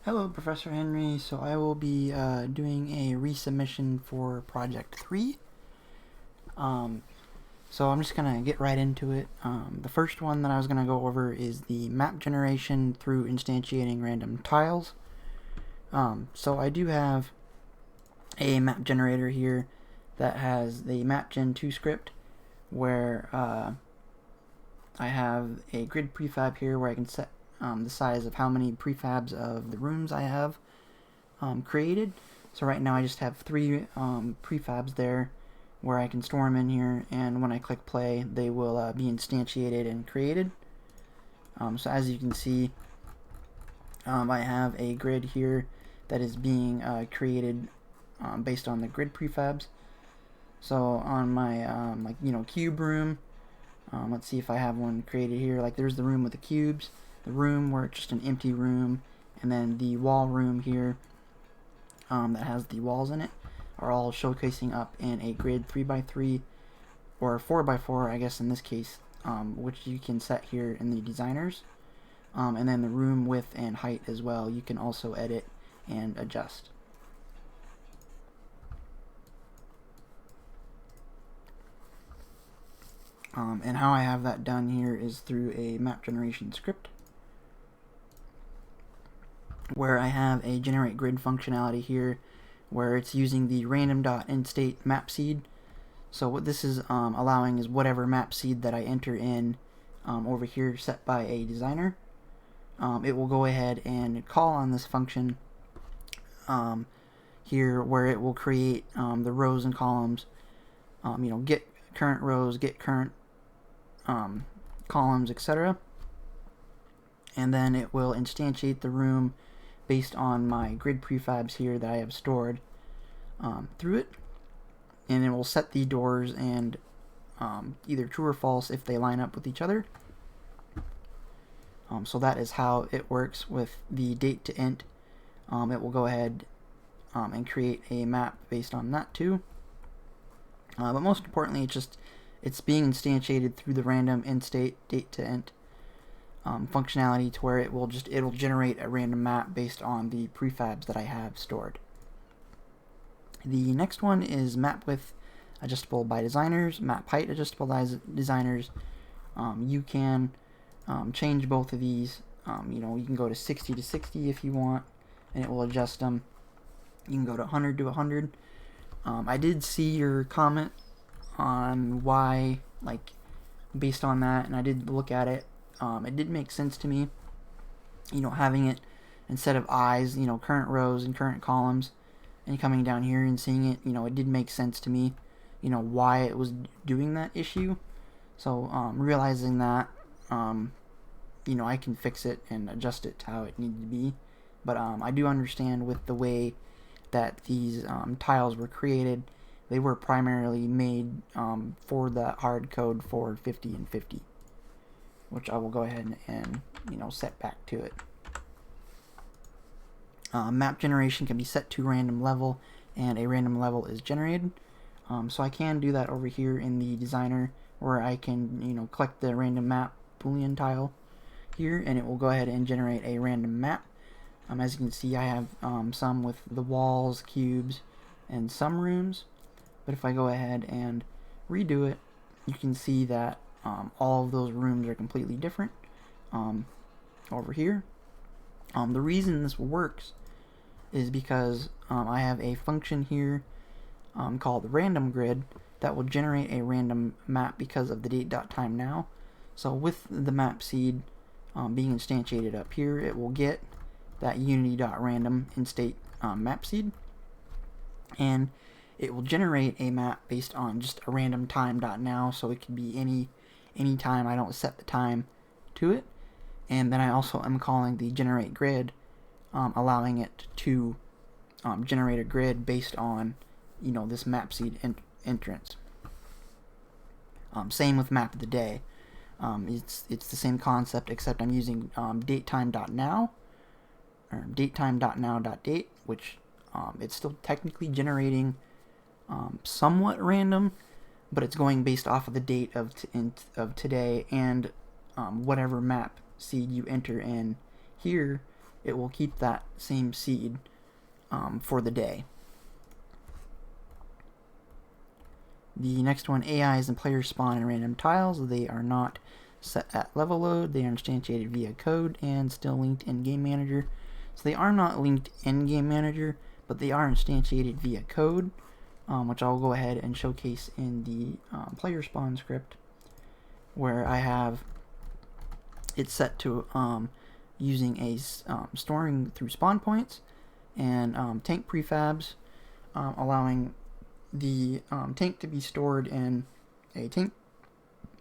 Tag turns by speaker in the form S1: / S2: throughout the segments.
S1: Hello, Professor Henry. So I will be doing a resubmission for Project 3. So I'm just going to get right into it. The first one that I was going to go over is the map generation through instantiating random tiles. So I do have a map generator here that has the mapgen2 script where I have a grid prefab here where I can set the size of how many prefabs of the rooms I have created. So right now I just have 3 prefabs there where I can store them in here, and when I click play they will be instantiated and created. So as you can see, I have a grid here that is being created based on the grid prefabs. So on my cube room, let's see if I have one created here. Like there's the room with the cubes, the room where it's just an empty room, and then the wall room here that has the walls in it are all showcasing up in a grid 3x3 or 4x4, I guess in this case, which you can set here in the designers. And then the room width and height as well, you can also edit and adjust. And how I have that done here is through a map generation script where I have a generate grid functionality here where it's using the random.instate map seed. So what this is allowing is whatever map seed that I enter in over here set by a designer, it will go ahead and call on this function here where it will create the rows and columns, get current rows, get current columns, etc. And then it will instantiate the room based on my grid prefabs here that I have stored through it, and it will set the doors and either true or false if they line up with each other. So that is how it works with the date to int. It will go ahead and create a map based on that too. But most importantly, it's being instantiated through the random instate date to int functionality to where it'll generate a random map based on the prefabs that I have stored. The next one is map width adjustable by designers, map height adjustable by designers. You can change both of these. You can go to 60 to 60 if you want, and it will adjust them. You can go to 100 to 100. I did see your comment on why, based on that, and I did look at it. It did make sense to me, having it instead of eyes, current rows and current columns, and coming down here and seeing it, it did make sense to me, why it was doing that issue. So realizing that, I can fix it and adjust it to how it needed to be. But I do understand with the way that these tiles were created, they were primarily made for the hard code for 50 and 50. Which I will go ahead and set back to it. Map generation can be set to random level, and a random level is generated. So I can do that over here in the designer, where I can collect the random map boolean tile here, and it will go ahead and generate a random map. As you can see, I have some with the walls, cubes, and some rooms. But if I go ahead and redo it, you can see that all of those rooms are completely different over here. The reason this works is because I have a function here called random grid that will generate a random map because of the date.timeNow. So with the map seed being instantiated up here, it will get that unity.random instate map seed, and it will generate a map based on just a random time.now, so it can be any time. I don't set the time to it. And then I also am calling the generate grid, allowing it to generate a grid based on this map seed entrance. Same with map of the day. It's the same concept, except I'm using datetime.now or datetime.now.date, which it's still technically generating somewhat random, but it's going based off of the date of today, and whatever map seed you enter in here it will keep that same seed for the day. The next one, AIs and players spawn in random tiles. They are not set at level load. They are instantiated via code and still linked in Game Manager. So they are not linked in Game Manager, but they are instantiated via code, which I'll go ahead and showcase in the player spawn script, where I have it set to using a storing through spawn points and tank prefabs, allowing the tank to be stored in a tank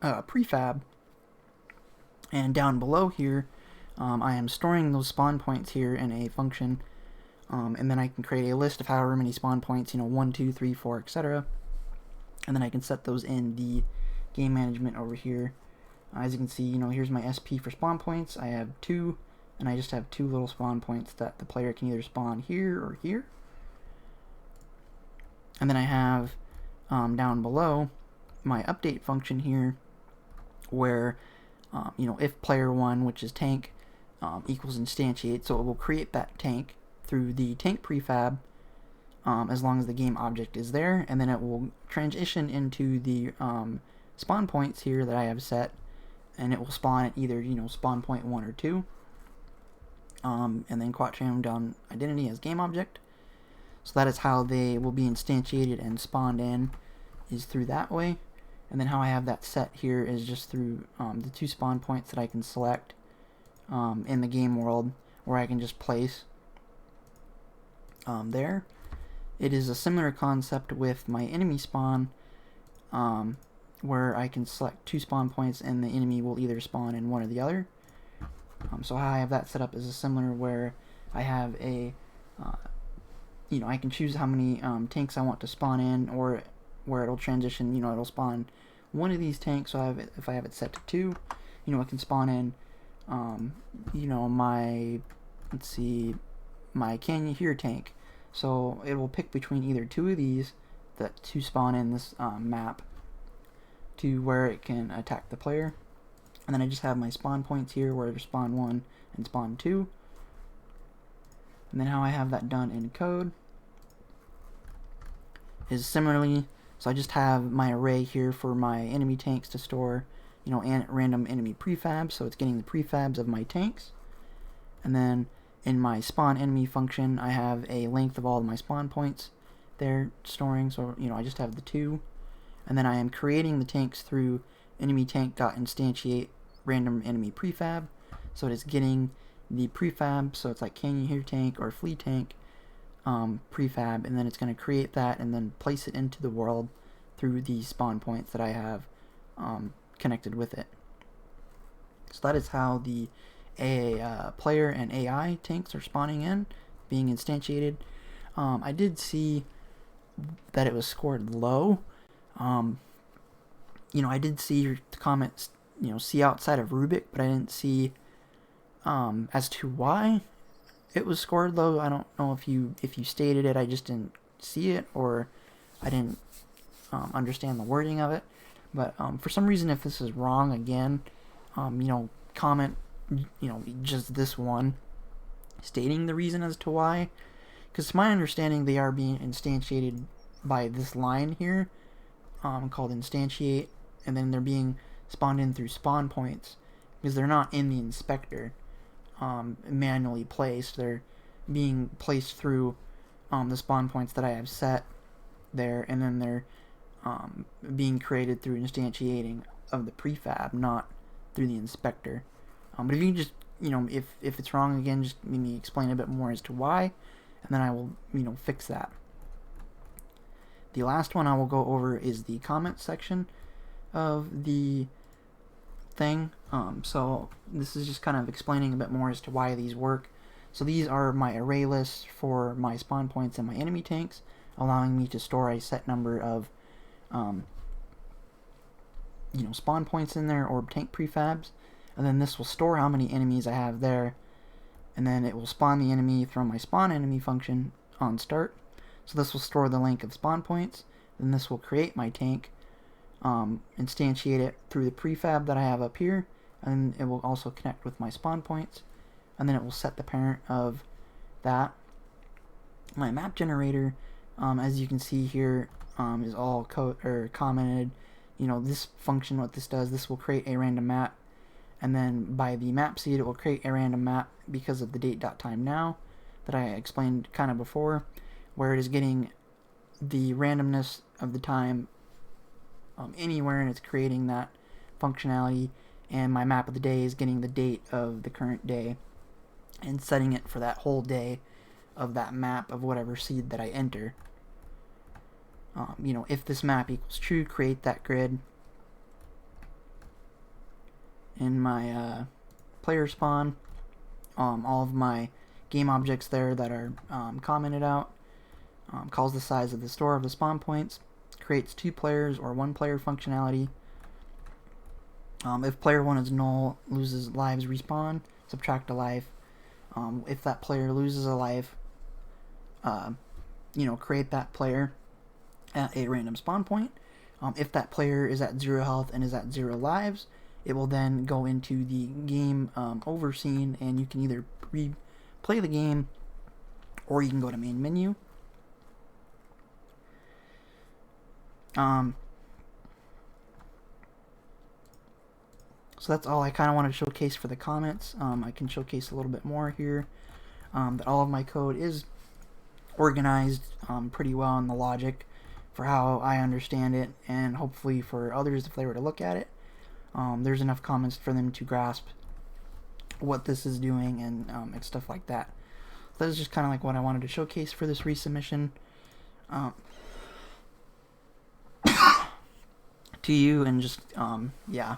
S1: prefab. And down below here, I am storing those spawn points here in a function, and then I can create a list of however many spawn points, 1, 2, 3, 4, etc. And then I can set those in the game management over here. As you can see, here's my SP for spawn points. I have 2, and I just have 2 little spawn points that the player can either spawn here or here. And then I have down below my update function here, where if player 1, which is tank, equals instantiate, so it will create that tank through the tank prefab as long as the game object is there, and then it will transition into the spawn points here that I have set, and it will spawn at either spawn point 1 or 2, and then quatrain down identity as game object. So that is how they will be instantiated and spawned in, is through that way. And then how I have that set here is just through the 2 spawn points that I can select in the game world, where I can just place there. It is a similar concept with my enemy spawn, where I can select 2 spawn points and the enemy will either spawn in one or the other. So how I have that set up is a similar, where I have a I can choose how many tanks I want to spawn in, or where it'll transition, it'll spawn one of these tanks. So if I have it set to 2, it can spawn in my, my Can You Hear tank. So it will pick between either 2 of these to spawn in this map to where it can attack the player. And then I just have my spawn points here, where there's spawn 1 and spawn 2. And then how I have that done in code is similarly, so I just have my array here for my enemy tanks to store, and random enemy prefabs, so it's getting the prefabs of my tanks. And then in my spawn enemy function, I have a length of all of my spawn points there storing, so I just have the 2. And then I am creating the tanks through enemy tank.instantiate random enemy prefab, so it is getting the prefab, so it's like Can You Hear tank or Flea tank prefab, and then it's going to create that and then place it into the world through the spawn points that I have connected with it. So that is how the player and AI tanks are spawning in, being instantiated. I did see that it was scored low. I did see your comments, see outside of Rubik, but I didn't see as to why it was scored low. I don't know if you stated it, I just didn't see it, or I didn't understand the wording of it. But for some reason, if this is wrong, again, comment, just this one stating the reason as to why. Because to my understanding, they are being instantiated by this line here, called instantiate, and then they're being spawned in through spawn points, because they're not in the inspector manually placed. They're being placed through the spawn points that I have set there, and then they're being created through instantiating of the prefab, not through the inspector. But if you can just, if it's wrong, again, just maybe explain a bit more as to why, and then I will, fix that. The last one I will go over is the comment section of the thing. So this is just kind of explaining a bit more as to why these work. So these are my array lists for my spawn points and my enemy tanks, allowing me to store a set number of spawn points in there or tank prefabs, and then this will store how many enemies I have there, and then it will spawn the enemy from my spawn enemy function on start. So this will store the length of spawn points, then this will create my tank, instantiate it through the prefab that I have up here, and it will also connect with my spawn points, and then it will set the parent of that. My map generator, as you can see here, is all commented. You know, this function, what this does, this will create a random map, and then by the map seed, it will create a random map because of the date.timeNow that I explained kind of before, where it is getting the randomness of the time anywhere, and it's creating that functionality, and my map of the day is getting the date of the current day and setting it for that whole day of that map of whatever seed that I enter. You know, if this map equals true, create that grid in my player spawn. All of my game objects there that are commented out, calls the size of the store of the spawn points, creates 2 players or 1 player functionality. If player 1 is null, loses lives respawn, subtract a life. If that player loses a life, you know, create that player at a random spawn point. If that player is at 0 health and is at 0 lives, it will then go into the game over scene, and you can either play the game or you can go to main menu. So that's all I kind of want to showcase for the comments. I can showcase a little bit more here. That all of my code is organized pretty well in the logic for how I understand it, and hopefully for others if they were to look at it. There's enough comments for them to grasp what this is doing and stuff like that. So that is just kind of like what I wanted to showcase for this resubmission to you, and just yeah.